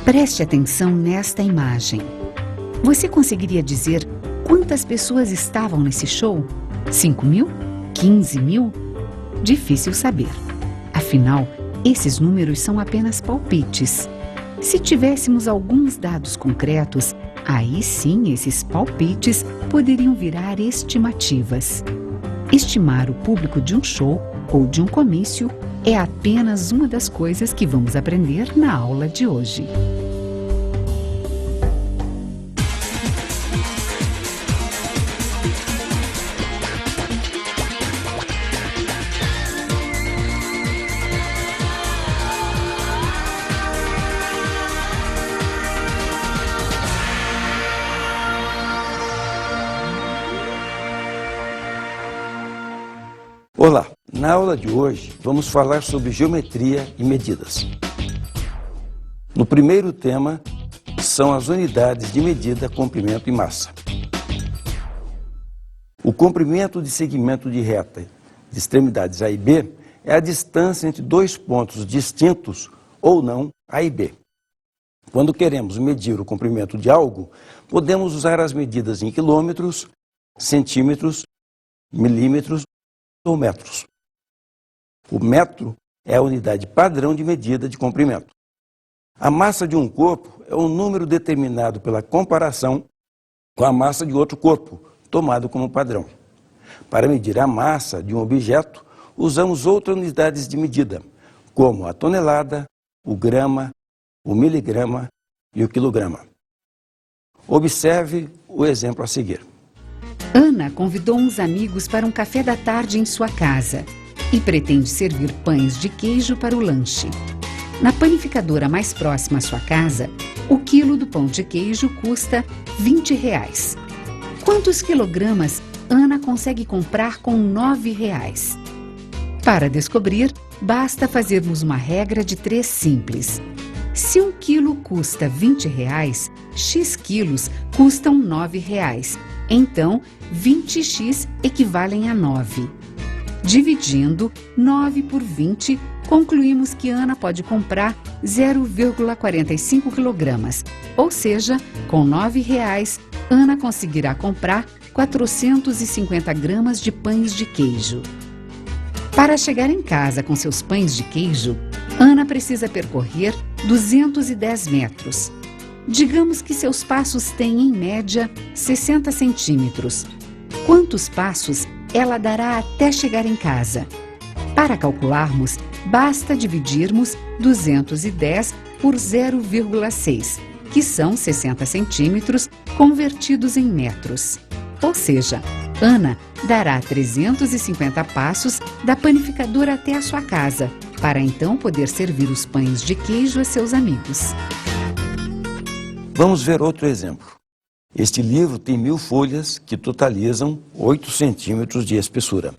Preste atenção nesta imagem. Você conseguiria dizer quantas pessoas estavam nesse show? 5.000? 15.000? Difícil saber. Afinal, esses números são apenas palpites. Se tivéssemos alguns dados concretos, aí sim esses palpites poderiam virar estimativas. Estimar o público de um show ou de um comício é apenas uma das coisas que vamos aprender na aula de hoje. Olá, na aula de hoje vamos falar sobre geometria e medidas. No primeiro tema são as unidades de medida, comprimento e massa. O comprimento de segmento de reta de extremidades A e B é a distância entre dois pontos distintos ou não A e B. Quando queremos medir o comprimento de algo, podemos usar as medidas em quilômetros, centímetros, milímetros ou metros. O metro é a unidade padrão de medida de comprimento. A massa de um corpo é um número determinado pela comparação com a massa de outro corpo, tomado como padrão. Para medir a massa de um objeto, usamos outras unidades de medida, como a tonelada, o grama, o miligrama e o quilograma. Observe o exemplo a seguir. Ana convidou uns amigos para um café da tarde em sua casa e pretende servir pães de queijo para o lanche. Na panificadora mais próxima à sua casa, o quilo do pão de queijo custa R$20. Quantos quilogramas Ana consegue comprar com R$9? Para descobrir, basta fazermos uma regra de 3 simples. Se 1 quilo custa R$20, X quilos custam R$9. Então, 20x equivalem a 9. Dividindo 9 por 20, concluímos que Ana pode comprar 0,45 kg. Ou seja, com R$9, Ana conseguirá comprar 450 gramas de pães de queijo. Para chegar em casa com seus pães de queijo, Ana precisa percorrer 210 metros. Digamos que seus passos têm, em média, 60 centímetros. Quantos passos ela dará até chegar em casa? Para calcularmos, basta dividirmos 210 por 0,6, que são 60 centímetros convertidos em metros. Ou seja, Ana dará 350 passos da panificadora até a sua casa, para então poder servir os pães de queijo a seus amigos. Vamos ver outro exemplo. Este livro tem 1000 folhas que totalizam 8 centímetros de espessura.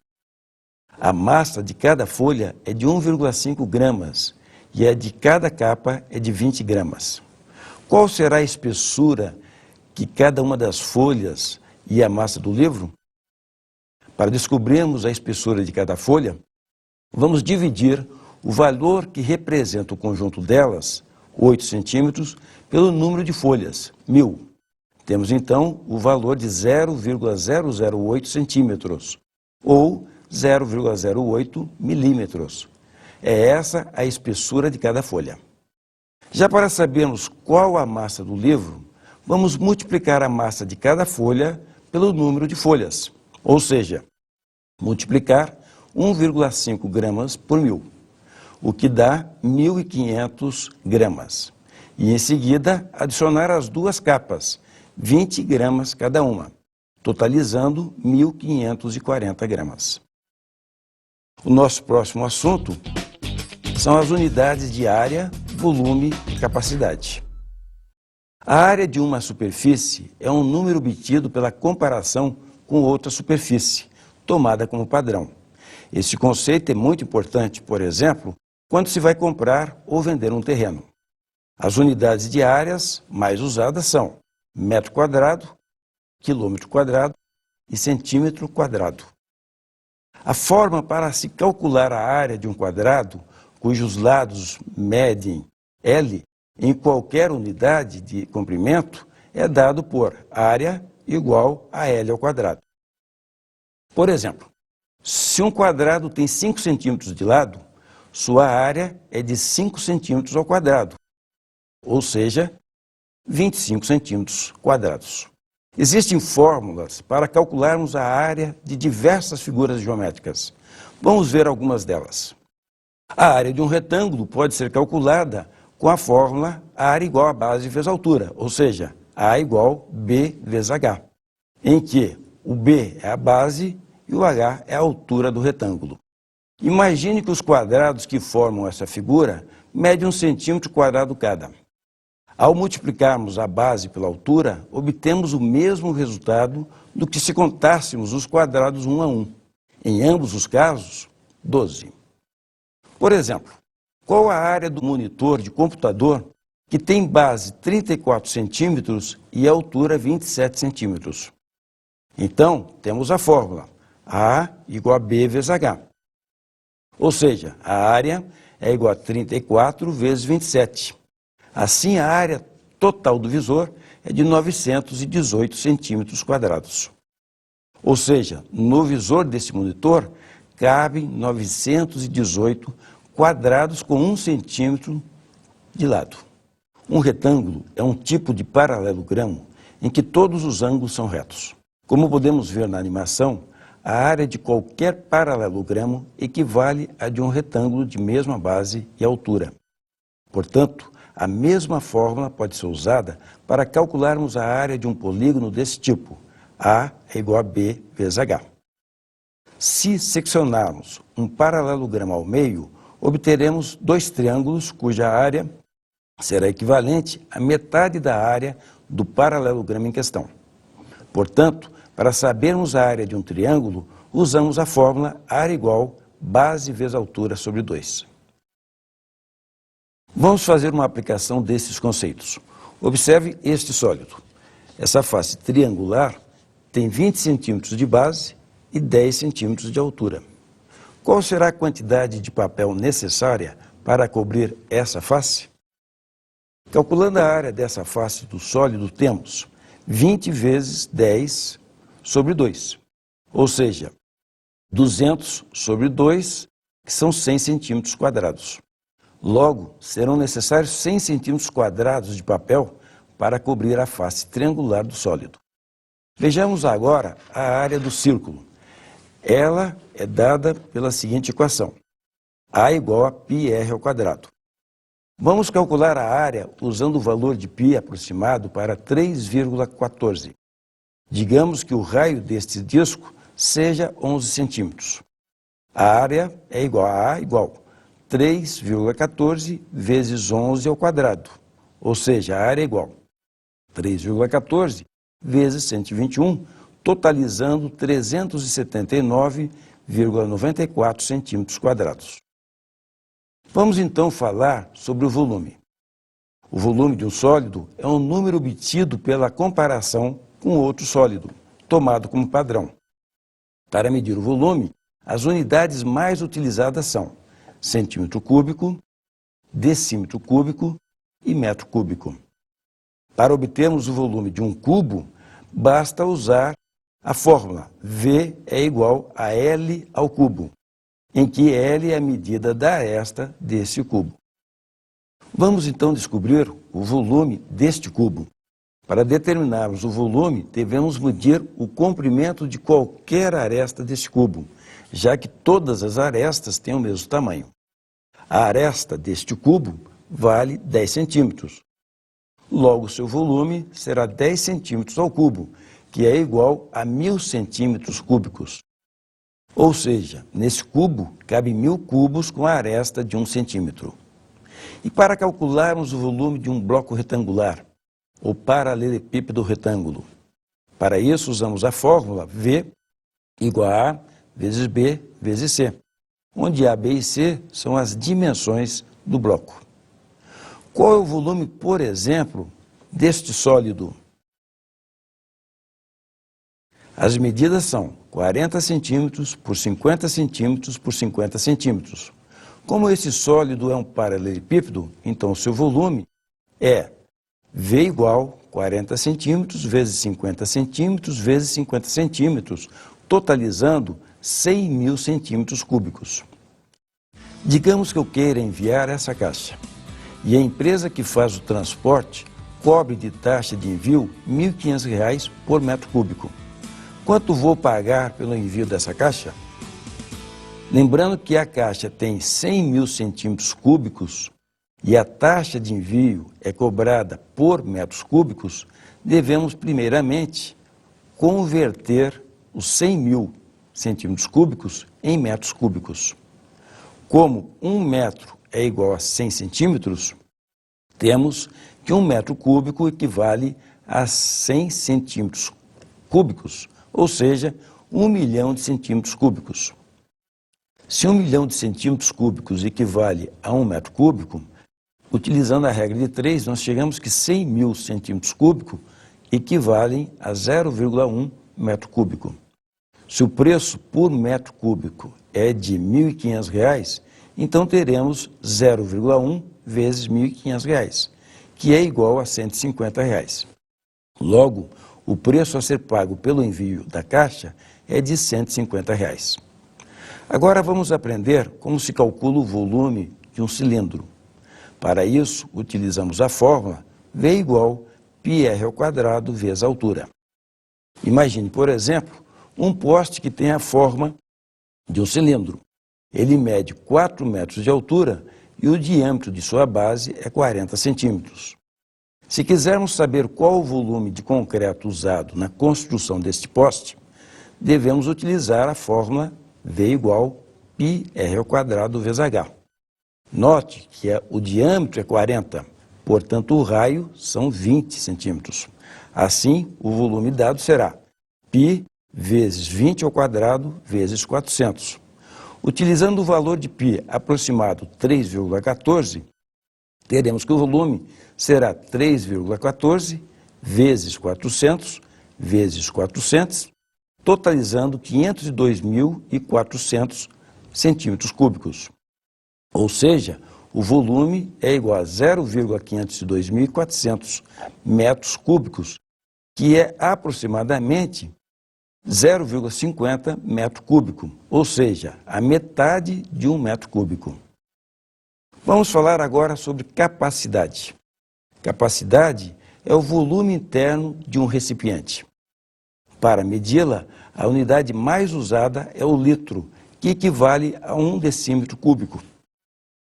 A massa de cada folha é de 1,5 gramas e a de cada capa é de 20 gramas. Qual será a espessura que cada uma das folhas e a massa do livro? Para descobrirmos a espessura de cada folha, vamos dividir o valor que representa o conjunto delas, 8 centímetros, pelo número de folhas, 1000. Temos então o valor de 0,008 centímetros, ou 0,08 milímetros. É essa a espessura de cada folha. Já para sabermos qual a massa do livro, vamos multiplicar a massa de cada folha pelo número de folhas, ou seja, multiplicar 1,5 gramas por 1000, o que dá 1.500 gramas. E em seguida, adicionar as duas capas, 20 gramas cada uma, totalizando 1.540 gramas. O nosso próximo assunto são as unidades de área, volume e capacidade. A área de uma superfície é um número obtido pela comparação com outra superfície, tomada como padrão. Esse conceito é muito importante, por exemplo, quando se vai comprar ou vender um terreno. As unidades de áreas mais usadas são metro quadrado, quilômetro quadrado e centímetro quadrado. A forma para se calcular a área de um quadrado, cujos lados medem L, em qualquer unidade de comprimento é dado por área igual a L ao quadrado. Por exemplo, se um quadrado tem 5 centímetros de lado, sua área é de 5 centímetros ao quadrado, ou seja, 25 centímetros quadrados. Existem fórmulas para calcularmos a área de diversas figuras geométricas. Vamos ver algumas delas. A área de um retângulo pode ser calculada com a fórmula área igual a base vezes altura, ou seja, A igual B vezes H, em que o B é a base e o H é a altura do retângulo. Imagine que os quadrados que formam essa figura medem 1 centímetro quadrado cada. Ao multiplicarmos a base pela altura, obtemos o mesmo resultado do que se contássemos os quadrados um a um. Em ambos os casos, 12. Por exemplo, qual a área do monitor de computador que tem base 34 centímetros e altura 27 centímetros? Então, temos a fórmula A igual a B vezes H. Ou seja, a área é igual a 34 vezes 27. Assim, a área total do visor é de 918 centímetros quadrados. Ou seja, no visor desse monitor cabem 918 quadrados com 1 centímetro de lado. Um retângulo é um tipo de paralelogramo em que todos os ângulos são retos. Como podemos ver na animação, a área de qualquer paralelogramo equivale à de um retângulo de mesma base e altura. Portanto, a mesma fórmula pode ser usada para calcularmos a área de um polígono desse tipo. A é igual a B vezes H. Se seccionarmos um paralelogramo ao meio, obteremos 2 triângulos cuja área será equivalente à metade da área do paralelogramo em questão. Portanto, para sabermos a área de um triângulo, usamos a fórmula área igual base vezes altura sobre 2. Vamos fazer uma aplicação desses conceitos. Observe este sólido. Essa face triangular tem 20 centímetros de base e 10 centímetros de altura. Qual será a quantidade de papel necessária para cobrir essa face? Calculando a área dessa face do sólido, temos 20 vezes 10 sobre 2, ou seja, 200 sobre 2, que são 100 centímetros quadrados. Logo, serão necessários 100 centímetros quadrados de papel para cobrir a face triangular do sólido. Vejamos agora a área do círculo. Ela é dada pela seguinte equação: A igual a πr ao quadrado. Vamos calcular a área usando o valor de π aproximado para 3,14. Digamos que o raio deste disco seja 11 centímetros. A área é igual a A igual 3,14 vezes 11 ao quadrado, ou seja, a área é igual 3,14 vezes 121, totalizando 379,94 centímetros quadrados. Vamos então falar sobre o volume. O volume de um sólido é um número obtido pela comparação com outro sólido, tomado como padrão. Para medir o volume, as unidades mais utilizadas são centímetro cúbico, decímetro cúbico e metro cúbico. Para obtermos o volume de um cubo, basta usar a fórmula V é igual a L ao cubo, em que L é a medida da aresta desse cubo. Vamos então descobrir o volume deste cubo. Para determinarmos o volume, devemos medir o comprimento de qualquer aresta deste cubo, já que todas as arestas têm o mesmo tamanho. A aresta deste cubo vale 10 centímetros. Logo, seu volume será 10 centímetros ao cubo, que é igual a 1000 centímetros cúbicos. Ou seja, nesse cubo cabe 1000 cubos com a aresta de 1 centímetro. E para calcularmos o volume de um bloco retangular, ou paralelepípedo retângulo, para isso usamos a fórmula V igual a A vezes B vezes C, onde A, B e C são as dimensões do bloco. Qual é o volume, por exemplo, deste sólido? As medidas são 40 centímetros por 50 centímetros por 50 centímetros. Como esse sólido é um paralelepípedo, então seu volume é V igual 40 centímetros vezes 50 centímetros vezes 50 centímetros, totalizando 100.000 centímetros cúbicos. Digamos que eu queira enviar essa caixa e a empresa que faz o transporte cobre de taxa de envio R$ 1.500 por metro cúbico. Quanto vou pagar pelo envio dessa caixa? Lembrando que a caixa tem 100.000 centímetros cúbicos e a taxa de envio é cobrada por metros cúbicos, devemos primeiramente converter os 100.000 centímetros cúbicos em metros cúbicos. Como 1 metro é igual a 100 centímetros, temos que 1 metro cúbico equivale a 100 centímetros cúbicos, ou seja, 1 milhão de centímetros cúbicos. Se 1 milhão de centímetros cúbicos equivale a 1 metro cúbico, utilizando a regra de 3, nós chegamos que 100.000 centímetros cúbicos equivalem a 0,1 metro cúbico. Se o preço por metro cúbico é de R$ 1.500, então teremos 0,1 vezes R$ 1.500, que é igual a R$ 150. Logo, o preço a ser pago pelo envio da caixa é de R$ 150. Agora vamos aprender como se calcula o volume de um cilindro. Para isso, utilizamos a fórmula V igual πr² vezes a altura. Imagine, por exemplo, um poste que tem a forma de um cilindro. Ele mede 4 metros de altura e o diâmetro de sua base é 40 centímetros. Se quisermos saber qual o volume de concreto usado na construção deste poste, devemos utilizar a fórmula V igual πr² vezes H. Note que o diâmetro é 40, portanto o raio são 20 centímetros. Assim, o volume dado será π vezes 20 ao quadrado vezes 400. Utilizando o valor de π aproximado 3,14, teremos que o volume será 3,14 vezes 400 vezes 400, totalizando 502.400 centímetros cúbicos. Ou seja, o volume é igual a 0,502.400 metros cúbicos, que é aproximadamente 0,50 metro cúbico, ou seja, a metade de 1 metro cúbico. Vamos falar agora sobre capacidade. Capacidade é o volume interno de um recipiente. Para medi-la, a unidade mais usada é o litro, que equivale a 1 decímetro cúbico.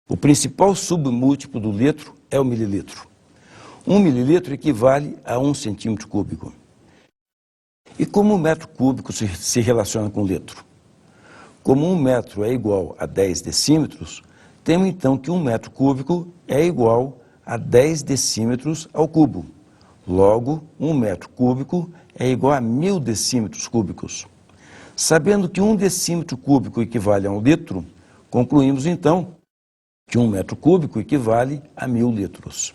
O principal submúltiplo do litro é o mililitro. 1 mililitro equivale a 1 centímetro cúbico. E como o metro cúbico se relaciona com o litro? Como 1 metro é igual a 10 decímetros, temos então que 1 metro cúbico é igual a 10 decímetros ao cubo. Logo, 1 metro cúbico é igual a 1.000 decímetros cúbicos. Sabendo que 1 decímetro cúbico equivale a 1 litro, concluímos então que 1 metro cúbico equivale a 1.000 litros.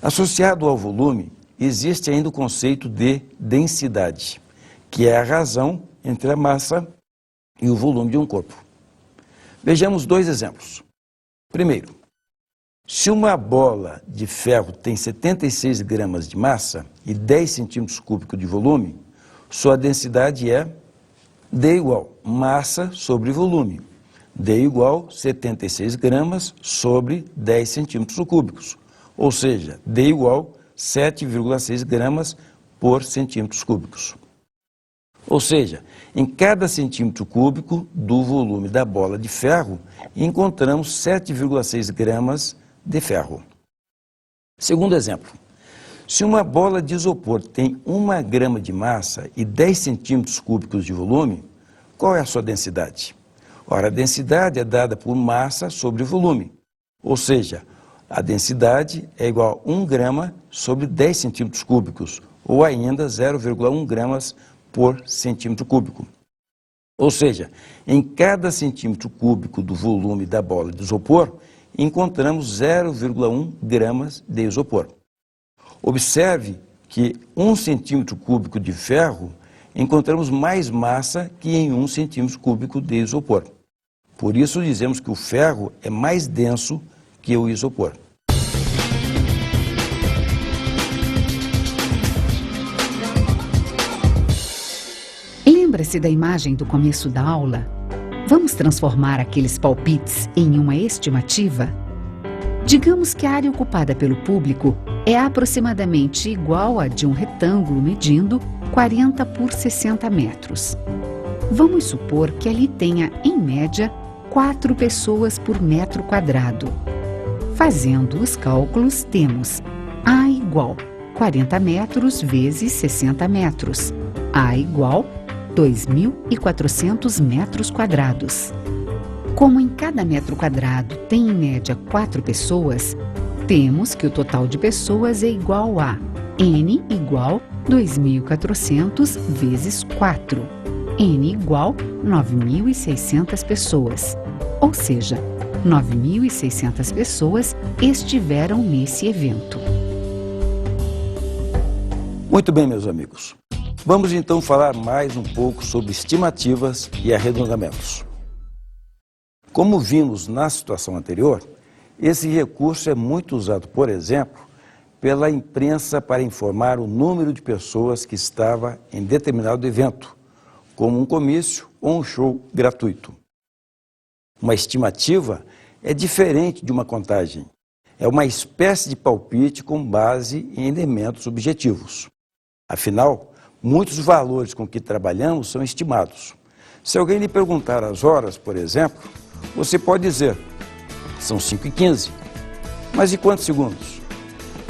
Associado ao volume, existe ainda o conceito de densidade, que é a razão entre a massa e o volume de um corpo. Vejamos 2 exemplos. Primeiro, se uma bola de ferro tem 76 gramas de massa e 10 centímetros cúbicos de volume, sua densidade é D igual massa sobre volume. D igual 76 gramas sobre 10 centímetros cúbicos, ou seja, D igual 7,6 gramas por centímetros cúbicos. Ou seja, em cada centímetro cúbico do volume da bola de ferro, encontramos 7,6 gramas de ferro. Segundo exemplo, se uma bola de isopor tem 1 grama de massa e 10 centímetros cúbicos de volume, qual é a sua densidade? Ora, a densidade é dada por massa sobre volume, ou seja, a densidade é igual a 1 grama sobre 10 centímetros cúbicos, ou ainda 0,1 gramas por centímetro cúbico. Ou seja, em cada centímetro cúbico do volume da bola de isopor, encontramos 0,1 gramas de isopor. Observe que 1 centímetro cúbico de ferro encontramos mais massa que em 1 centímetro cúbico de isopor. Por isso dizemos que o ferro é mais denso que o isopor. Lembra-se da imagem do começo da aula? Vamos transformar aqueles palpites em uma estimativa? Digamos que a área ocupada pelo público é aproximadamente igual à de um retângulo medindo 40 por 60 metros. Vamos supor que ali tenha, em média, 4 pessoas por metro quadrado. Fazendo os cálculos, temos A igual 40 metros vezes 60 metros. A igual 2.400 metros quadrados. Como em cada metro quadrado tem em média 4 pessoas, temos que o total de pessoas é igual a N igual 2.400 vezes 4. N igual 9.600 pessoas. Ou seja, 9.600 pessoas estiveram nesse evento. Muito bem, meus amigos. Vamos então falar mais um pouco sobre estimativas e arredondamentos. Como vimos na situação anterior, esse recurso é muito usado, por exemplo, pela imprensa para informar o número de pessoas que estava em determinado evento, como um comício ou um show gratuito. Uma estimativa é diferente de uma contagem. É uma espécie de palpite com base em elementos objetivos. Afinal, muitos valores com que trabalhamos são estimados. Se alguém lhe perguntar as horas, por exemplo, você pode dizer, são 5h15. Mas e quantos segundos?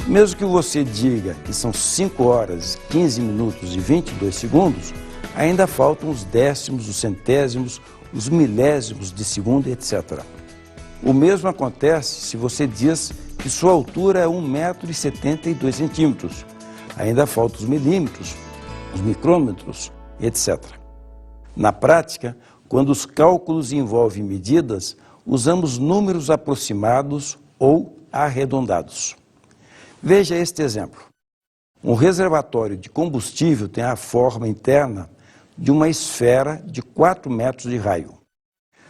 Mesmo que você diga que são 5 horas, 15 minutos e 22 segundos, ainda faltam os décimos, os centésimos, os milésimos de segundo, etc. O mesmo acontece se você diz que sua altura é 1,72 m. Ainda faltam os milímetros, os micrômetros, etc. Na prática, quando os cálculos envolvem medidas, usamos números aproximados ou arredondados. Veja este exemplo. Um reservatório de combustível tem a forma interna de uma esfera de 4 metros de raio.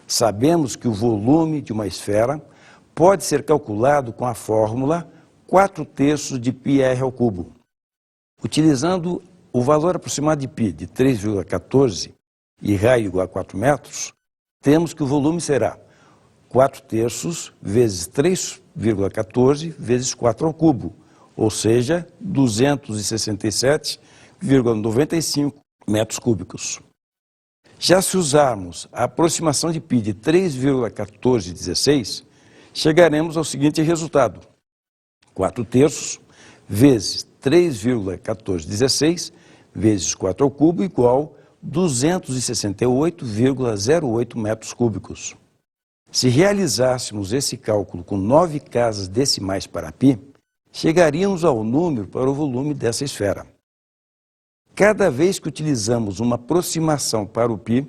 Sabemos que o volume de uma esfera pode ser calculado com a fórmula 4/3 de πr ao cubo. Utilizando o valor aproximado de π de 3,14 e raio igual a 4 metros, temos que o volume será 4/3 vezes 3,14 vezes 4 ao cubo, ou seja, 267,95 metros cúbicos. Já se usarmos a aproximação de π de 3,1416, chegaremos ao seguinte resultado: 4/3 vezes 3,1416 vezes 4 ao cubo igual 268,08 metros cúbicos. Se realizássemos esse cálculo com 9 casas decimais para π, chegaríamos ao número para o volume dessa esfera. Cada vez que utilizamos uma aproximação para o π,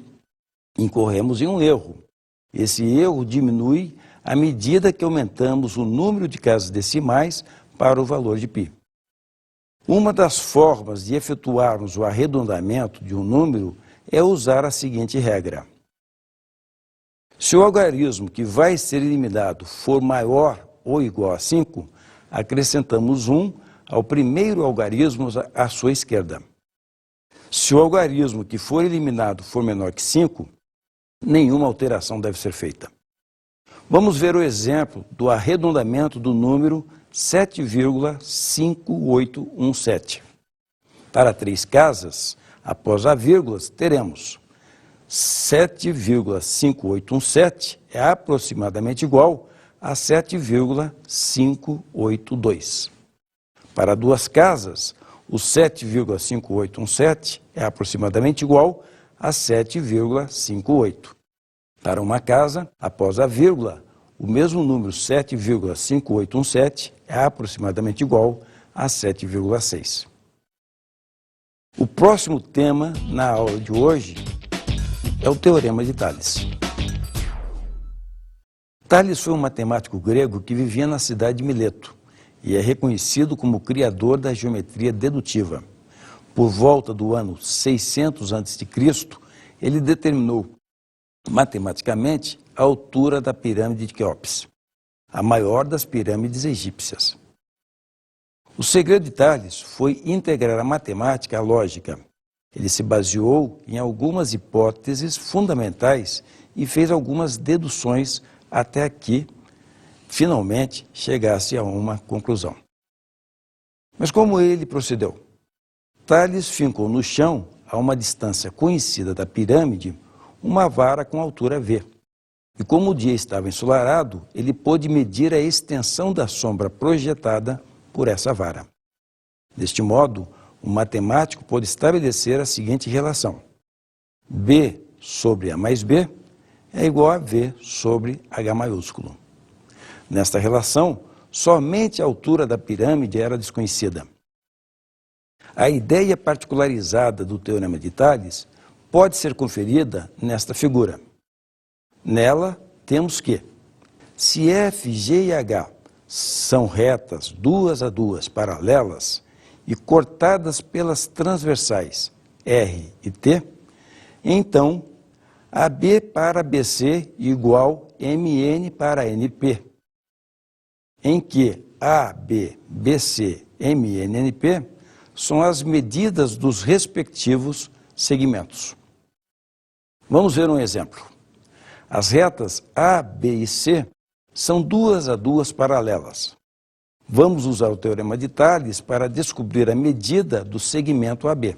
incorremos em um erro. Esse erro diminui à medida que aumentamos o número de casas decimais para o valor de π. Uma das formas de efetuarmos o arredondamento de um número é usar a seguinte regra. Se o algarismo que vai ser eliminado for maior ou igual a 5, acrescentamos 1 ao primeiro algarismo à sua esquerda. Se o algarismo que for eliminado for menor que 5, nenhuma alteração deve ser feita. Vamos ver o exemplo do arredondamento do número 7,5817. Para 3 casas, após a vírgula, teremos 7,5817 é aproximadamente igual a 7,582. Para 2 casas, o 7,5817 é aproximadamente igual a 7,58. Para uma casa, após a vírgula, o mesmo número 7,5817 é aproximadamente igual a 7,6. O próximo tema na aula de hoje é o Teorema de Tales. Tales foi um matemático grego que vivia na cidade de Mileto e é reconhecido como o criador da geometria dedutiva. Por volta do ano 600 a.C., ele determinou matematicamente a altura da pirâmide de Quéops, a maior das pirâmides egípcias. O segredo de Tales foi integrar a matemática à lógica. Ele se baseou em algumas hipóteses fundamentais e fez algumas deduções até que, finalmente, chegasse a uma conclusão. Mas como ele procedeu? Tales fincou no chão, a uma distância conhecida da pirâmide, uma vara com altura V. E como o dia estava ensolarado, ele pôde medir a extensão da sombra projetada por essa vara. Deste modo, o matemático pôde estabelecer a seguinte relação: B sobre A mais B é igual a V sobre H maiúsculo. Nesta relação, somente a altura da pirâmide era desconhecida. A ideia particularizada do Teorema de Tales pode ser conferida nesta figura. Nela, temos que, se F, G e H são retas duas a duas paralelas e cortadas pelas transversais R e T, então AB para BC igual MN para NP, em que AB, BC, MN, NP são as medidas dos respectivos segmentos. Vamos ver um exemplo. As retas A, B e C são duas a duas paralelas. Vamos usar o Teorema de Tales para descobrir a medida do segmento AB.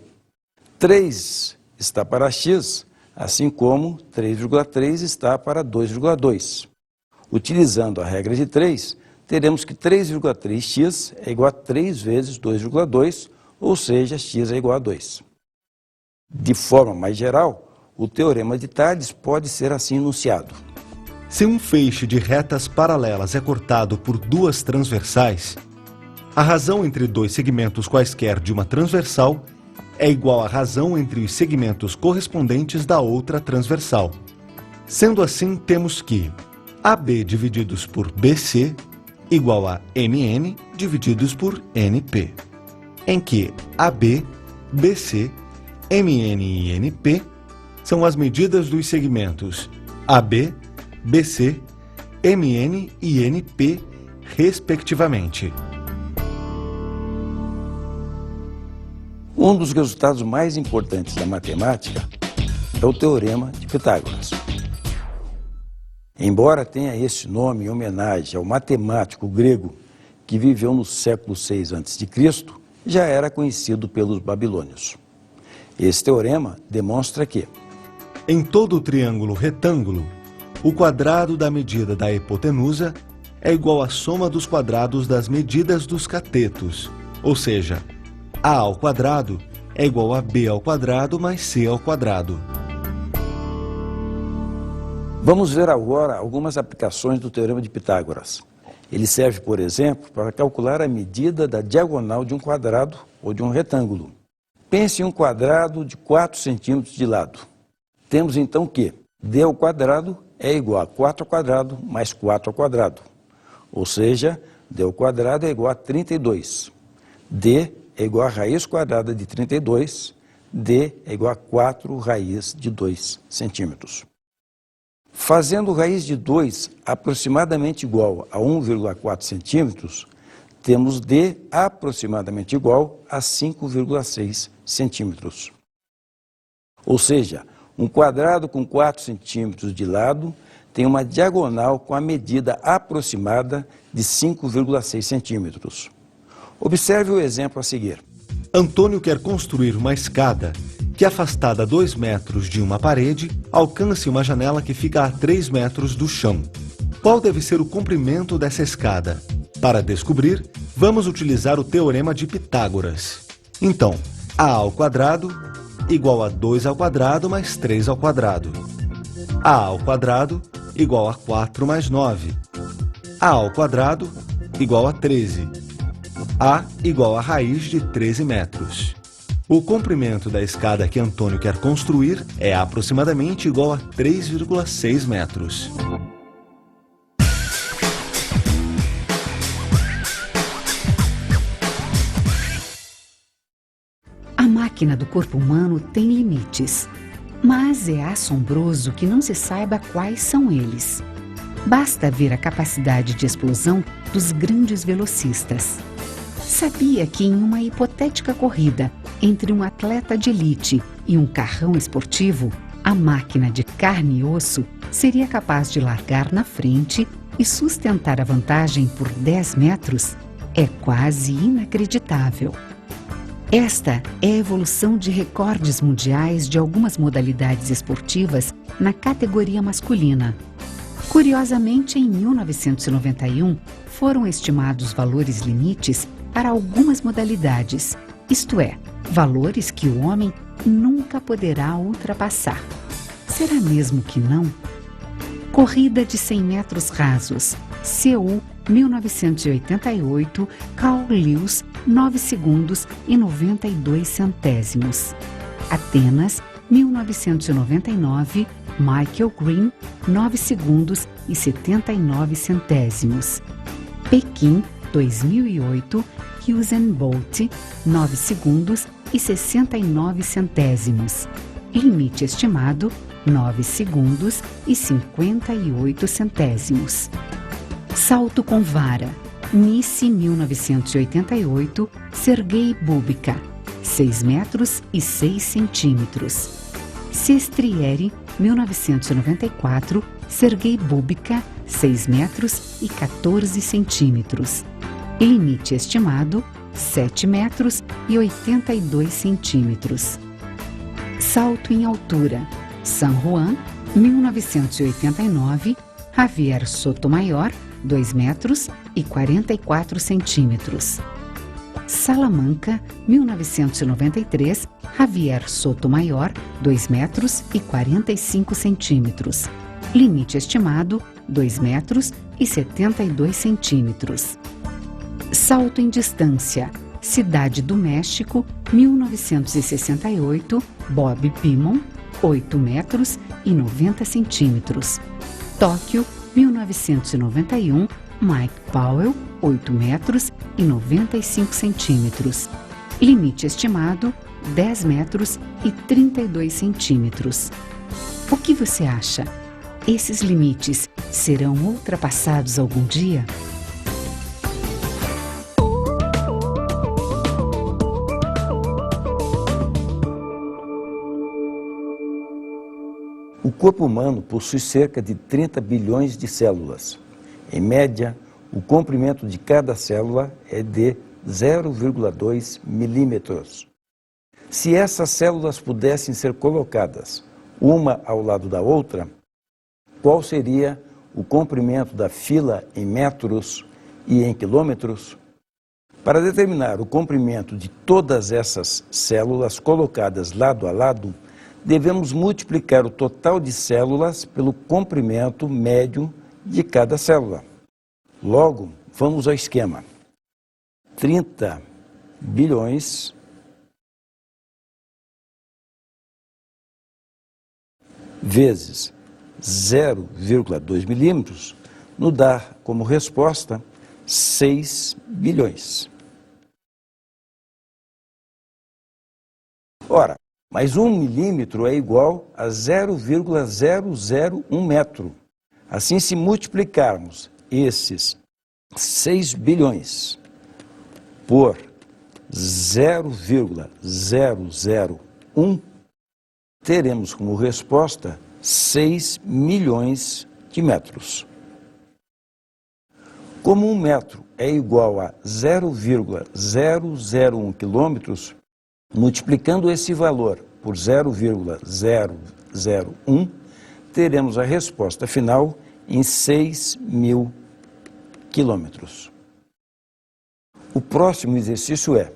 3 está para X, assim como 3,3 está para 2,2. Utilizando a regra de 3, teremos que 3,3x é igual a 3 vezes 2,2, ou seja, x é igual a 2. De forma mais geral, o Teorema de Tales pode ser assim enunciado. Se um feixe de retas paralelas é cortado por duas transversais, a razão entre dois segmentos quaisquer de uma transversal é igual à razão entre os segmentos correspondentes da outra transversal. Sendo assim, temos que AB divididos por BC igual a MN divididos por NP, em que AB, BC, MN e NP são as medidas dos segmentos AB, BC, MN e NP, respectivamente. Um dos resultados mais importantes da matemática é o Teorema de Pitágoras. Embora tenha esse nome em homenagem ao matemático grego que viveu no século VI a.C., já era conhecido pelos babilônios. Esse teorema demonstra que, em todo o triângulo retângulo, o quadrado da medida da hipotenusa é igual à soma dos quadrados das medidas dos catetos, ou seja, A ao quadrado é igual a B ao quadrado mais C ao quadrado. Vamos ver agora algumas aplicações do Teorema de Pitágoras. Ele serve, por exemplo, para calcular a medida da diagonal de um quadrado ou de um retângulo. Pense em um quadrado de 4 centímetros de lado. Temos então que D ao quadrado é igual a 4 ao quadrado mais 4 ao quadrado. Ou seja, D ao quadrado é igual a 32. D é igual a raiz quadrada de 32. D é igual a 4 raiz de 2 centímetros. Fazendo raiz de 2 aproximadamente igual a 1,4 centímetros, temos D aproximadamente igual a 5,6 centímetros. Ou seja, um quadrado com 4 centímetros de lado tem uma diagonal com a medida aproximada de 5,6 centímetros. Observe o exemplo a seguir. Antônio quer construir uma escada que, afastada 2 metros de uma parede, alcance uma janela que fica a 3 metros do chão. Qual deve ser o comprimento dessa escada? Para descobrir, vamos utilizar o Teorema de Pitágoras. Então, A ao quadrado igual a 2 ao quadrado mais 3 ao quadrado. A ao quadrado igual a 4 mais 9. A ao quadrado igual a 13. A igual a raiz de 13 metros. O comprimento da escada que Antônio quer construir é aproximadamente igual a 3,6 metros. A máquina do corpo humano tem limites, mas é assombroso que não se saiba quais são eles. Basta ver a capacidade de explosão dos grandes velocistas. Sabia que em uma hipotética corrida Entre um atleta de elite e um carrão esportivo, a máquina de carne e osso seria capaz de largar na frente e sustentar a vantagem por 10 metros? É quase inacreditável. Esta é a evolução de recordes mundiais de algumas modalidades esportivas na categoria masculina. Curiosamente, em 1991, foram estimados valores limites para algumas modalidades, isto é, valores que o homem nunca poderá ultrapassar. Será mesmo que não? Corrida de 100 metros rasos, Seul, 1988, Carl Lewis, 9 segundos e 92 centésimos. Atenas, 1999, Michael Green, 9 segundos e 79 centésimos. Pequim, 2008, Usain Bolt, 9 segundos e 69 centésimos. Limite estimado, 9 segundos e 58 centésimos. Salto com vara, Nice, 1988, Sergei Bubka, 6 metros e 6 centímetros. Sestriere, 1994, Sergei Bubka, 6 metros e 14 centímetros. Limite estimado, 7 metros e 82 centímetros. Salto em altura, San Juan, 1989, Javier Sotomayor, 2 metros e 44 centímetros. Salamanca, 1993, Javier Sotomayor, 2 metros e 45 centímetros. Limite estimado, 2 metros e 72 centímetros. Salto em distância, Cidade do México, 1968, Bob Beamon, 8 metros e 90 centímetros. Tóquio, 1991, Mike Powell, 8 metros e 95 centímetros. Limite estimado, 10 metros e 32 centímetros. O que você acha? Esses limites serão ultrapassados algum dia? O corpo humano possui cerca de 30 bilhões de células. Em média, o comprimento de cada célula é de 0,2 milímetros. Se essas células pudessem ser colocadas uma ao lado da outra, qual seria o comprimento da fila em metros e em quilômetros? Para determinar o comprimento de todas essas células colocadas lado a lado, devemos multiplicar o total de células pelo comprimento médio de cada célula. Logo, vamos ao esquema. 30 bilhões vezes 0,2 milímetros nos dá como resposta 6 bilhões. Ora, mas 1 milímetro é igual a 0,001 metro. Assim, se multiplicarmos esses 6 bilhões por 0,001, teremos como resposta 6 milhões de metros. Como 1 metro é igual a 0,001 quilômetros, multiplicando esse valor por 0,001, teremos a resposta final em 6.000 quilômetros. O próximo exercício é: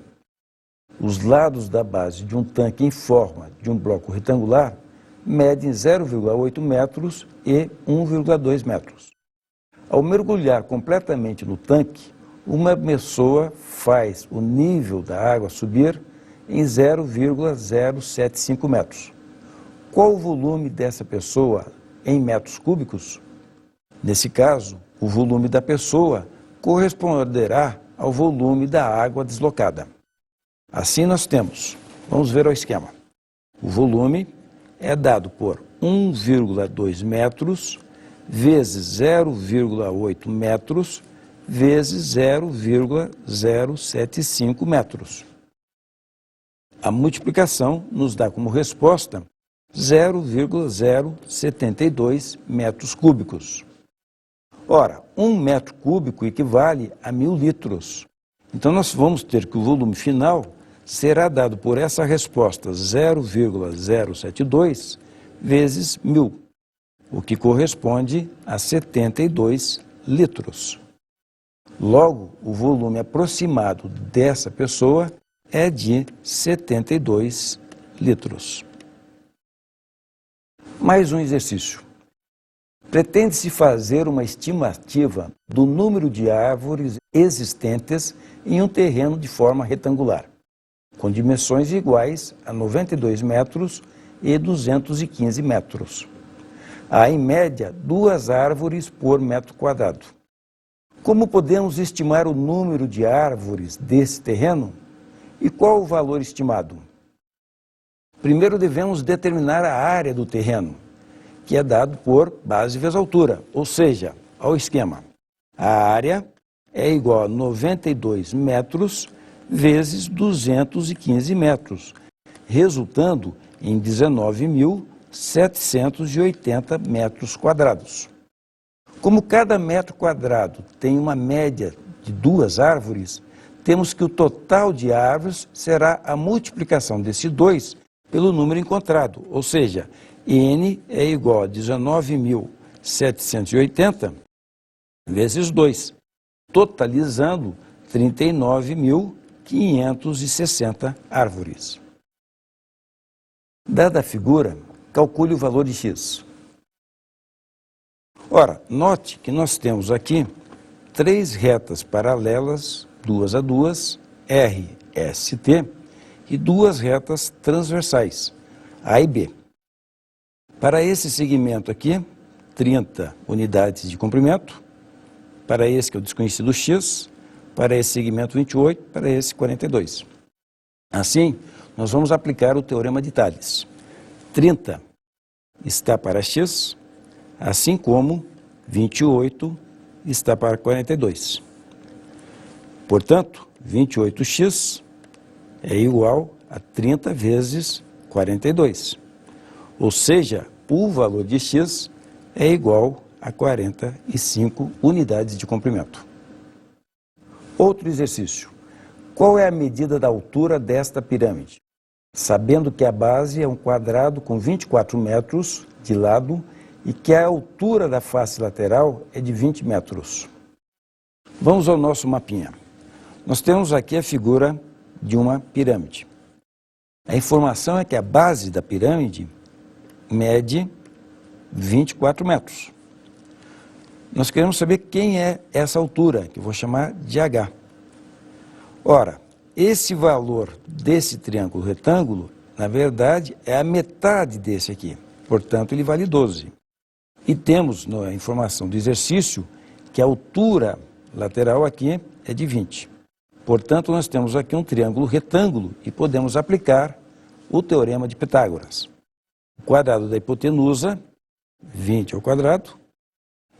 os lados da base de um tanque em forma de um bloco retangular medem 0,8 metros e 1,2 metros. Ao mergulhar completamente no tanque, uma pessoa faz o nível da água subir em 0,075 metros. Qual o volume dessa pessoa em metros cúbicos? Nesse caso, o volume da pessoa corresponderá ao volume da água deslocada. Assim nós temos, vamos ver o esquema. O volume é dado por 1,2 metros vezes 0,8 metros vezes 0,075 metros. a multiplicação nos dá como resposta 0,072 metros cúbicos. Ora, 1 metro cúbico equivale a 1.000 litros. Então, nós vamos ter que o volume final será dado por essa resposta 0,072 vezes 1.000, o que corresponde a 72 litros. Logo, o volume aproximado dessa pessoa é de 72 litros. Mais um exercício. Pretende-se fazer uma estimativa do número de árvores existentes em um terreno de forma retangular, com dimensões iguais a 92 metros e 215 metros. Há, em média, 2 árvores por metro quadrado. Como podemos estimar o número de árvores desse terreno? E qual o valor estimado? Primeiro devemos determinar a área do terreno, que é dado por base vezes altura, ou seja, ao esquema. A área é igual a 92 metros vezes 215 metros, resultando em 19.780 metros quadrados. Como cada metro quadrado tem uma média de 2 árvores, temos que o total de árvores será a multiplicação desse 2 pelo número encontrado, ou seja, N é igual a 19.780 vezes 2, totalizando 39.560 árvores. Dada a figura, calcule o valor de x. Ora, note que nós temos aqui 3 retas paralelas, 2 a 2, R, S, T, e 2 retas transversais, A e B. Para esse segmento aqui, 30 unidades de comprimento, para esse que é o desconhecido x, para esse segmento 28, para esse 42. Assim, nós vamos aplicar o teorema de Thales. 30 está para x, assim como 28 está para 42. Portanto, 28x é igual a 30 vezes 42. Ou seja, o valor de x é igual a 45 unidades de comprimento. Outro exercício. Qual é a medida da altura desta pirâmide? Sabendo que a base é um quadrado com 24 metros de lado e que a altura da face lateral é de 20 metros. Vamos ao nosso mapinha. Nós temos aqui a figura de uma pirâmide. A informação é que a base da pirâmide mede 24 metros. Nós queremos saber quem é essa altura, que eu vou chamar de H. Ora, esse valor desse triângulo retângulo, na verdade, é a metade desse aqui. Portanto, ele vale 12. E temos na informação do exercício que a altura lateral aqui é de 20. Portanto, nós temos aqui um triângulo retângulo e podemos aplicar o teorema de Pitágoras. O quadrado da hipotenusa, 20 ao quadrado,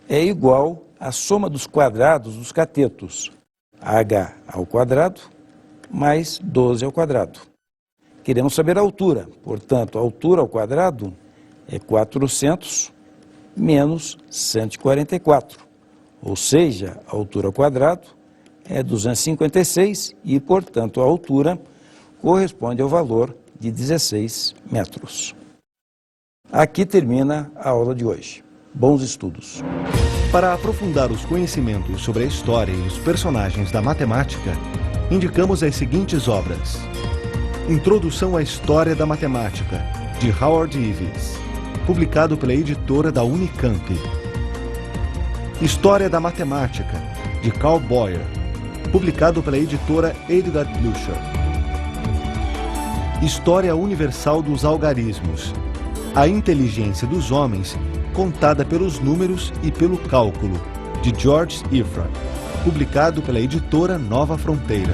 é igual à soma dos quadrados dos catetos, h ao quadrado mais 12 ao quadrado. Queremos saber a altura, portanto, a altura ao quadrado é 400 menos 144, ou seja, a altura ao quadrado é 256 e, portanto, a altura corresponde ao valor de 16 metros. Aqui termina a aula de hoje. Bons estudos! Para aprofundar os conhecimentos sobre a história e os personagens da matemática, indicamos as seguintes obras. Introdução à História da Matemática, de Howard Ives, publicado pela editora da Unicamp. História da Matemática, de Carl Boyer, publicado pela editora Edgar Blücher. História Universal dos Algarismos, a inteligência dos homens contada pelos números e pelo cálculo, de George Ifrah, publicado pela editora Nova Fronteira.